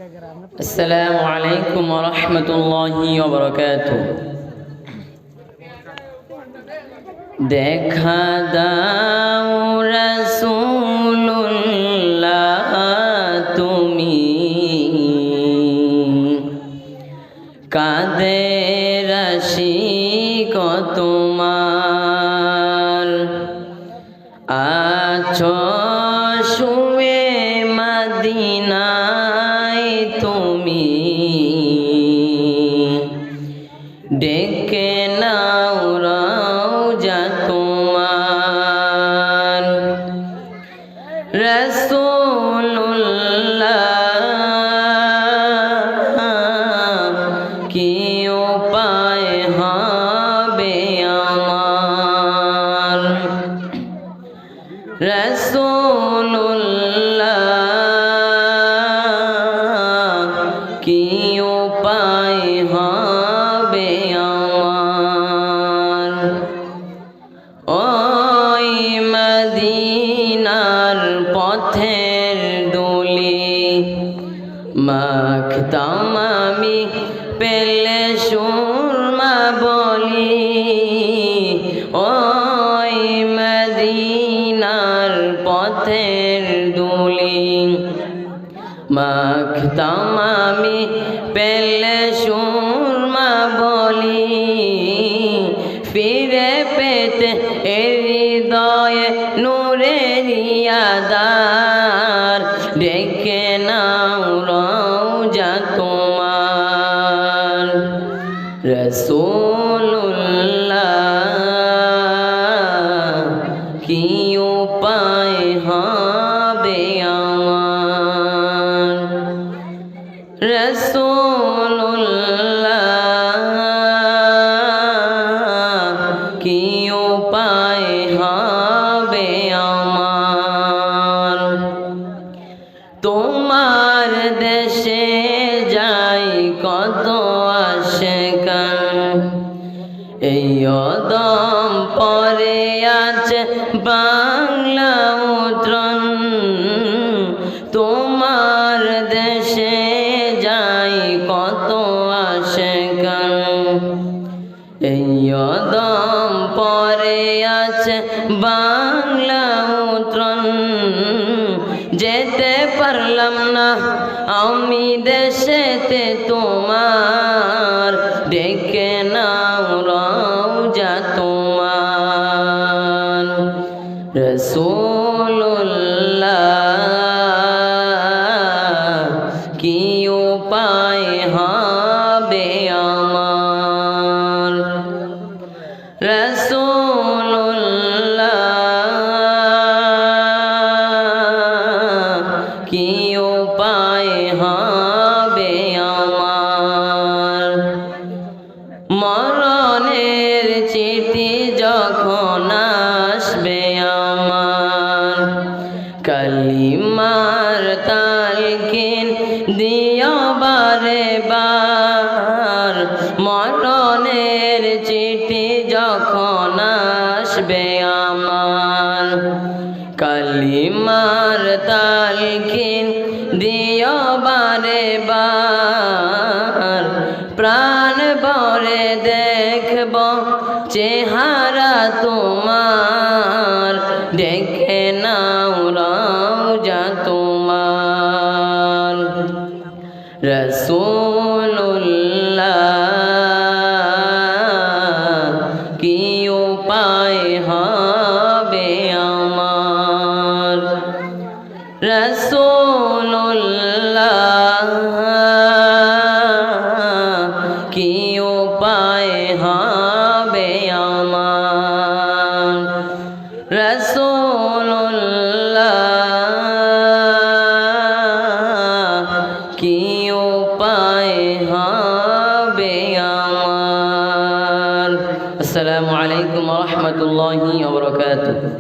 আসসালামু আলাইকুম ওয়া রাহমাতুল্লাহি ওয়া বারাকাতুহু। দেখা দাও রাসূলুল্লাহ তুমি, কাদের আশিক তোমার, আছো শুয়ে মদিনায় তুমি, ডেকে নাও রওজা তোমার। রাসূলুল্লাহ কি উপায় হবে আমার, রাসূলুল্লাহ কি উপায় হবে আমার। ওই মদিনার পথের ধুলি মাখতাম আমি, পেলে সুরমা বলি। ওই মদিনার পথের ধুলি মাখতাম আমি, পেলে সুরমা বলি। ফিরে পেতে হৃদয়ে নূরের আধার, ডেকে নাও রওজা তোমার। রাসূলুল্লাহ কি উপায় হবে আমার, রাসূলুল্লাহ কি উপায় হবে আমার। তোমার দেশে যাই কত আশিকান, এই অদম পরে আছে বাংলা মুদ্রণ। তোমার দেশে যাই কত আশিকান, এই অদম পরে আছে বাংলা মুদ্রণ। যেতে পারলাম না আমি দেশেতে তোমার, ডেকে নাও রওজা তোমার। রাসূলুল্লাহ কি উপায় হবে আমার, রাসূলুল্লাহ কি উপায় হবে আমার। মরণের চিঠি যখন আসবে আমার, কালিমার তালকিন দিও বারে বার। মরণের চিঠি যখন আসবে আমার, কালিমার তালকিন দিও বারে বার। প্রাণ ভরে দেখব চেহারা তোমার, দেখে নাও রওজা তোমার। রাসূলুল্লাহ কি উপায় হবে আমার, রাসূলুল্লাহ কি উপায় হবে আমার, রাসূলুল্লাহ কি উপায় হবে আমার। আসসালামু আলাইকুম ওয়া রাহমাতুল্লাহি ওয়া বারাকাতুহু।